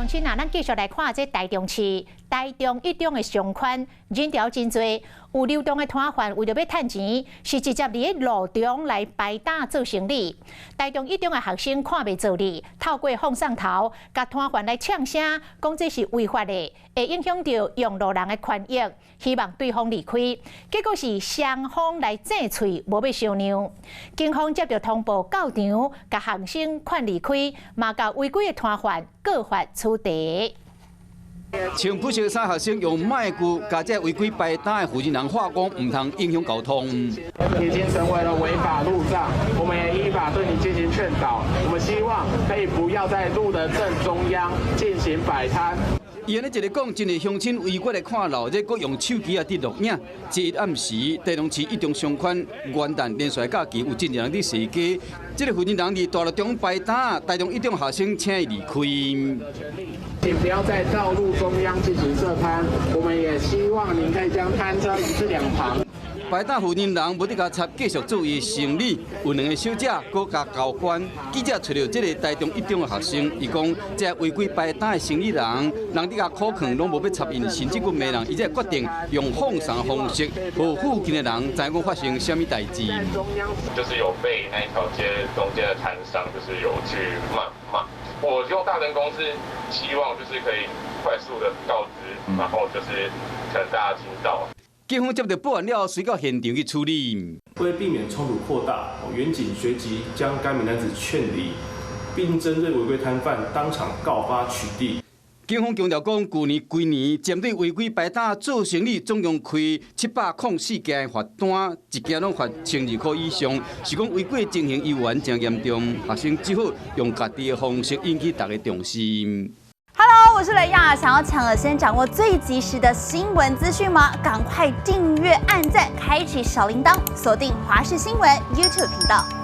乡亲啊，咱继续来看这台中市台中一中的上款人潮真多，有流动的摊贩为着要赚钱，是直接伫路中来排打做生意。台中一中的学生看袂做理，透过放送头，甲摊贩来呛声，讲这是违法的，会影响到用路人的权益，希望对方离开。结果是双方来争喙，无要商量。警方接到通报到场，甲学生劝离开，嘛甲违规的摊贩各罚处罚。穿不熟衫学生用麦具甲这违规摆摊的负责人话讲，唔通影响交通。已经成为了违法路障，我们也依法对你进行劝导。我们希望可以不要在路的正中央进行摆摊。伊安尼一个讲，真个乡亲违规来看路，这搁用手机啊伫录影。这一暗时，台中市一中上款元旦连续假期有真侪人伫市街，这个负责人伫大路中摆摊，台中一中学生请伊离开。请不要在道路中央进行设摊，我们也希望您可以将摊车移至两旁。摆摊负责人无得甲插，继续做伊生理。有2个小姐搁甲交关。记者找到这个台中一中的学生，伊讲这违规摆摊的生理人伫甲苦劝，拢无要插因，甚至佫骂人。伊才决定用放送方式，互附近的人知影发生什么代志。就是有被那一条街中间的摊商，就是有去骂。我用大人公司，希望就是可以快速的告知，然后就是可能大家听到。警方接到报案了，随到现场去处理。为避免冲突扩大，员警随即将该名男子劝离，并针对违规摊贩当场告发取缔。警方强调讲，去年规年针对违规摆摊做生意，总共开704件罚单，一件拢罚1200块以上，是讲违规情形依然真严重。学生只好用家己的方式引起大家重视。Hello， 我是雷亚，想要抢先掌握最及时的新闻资讯吗？赶快订阅、按赞、开启小铃铛，锁定华视新闻 YouTube 频道。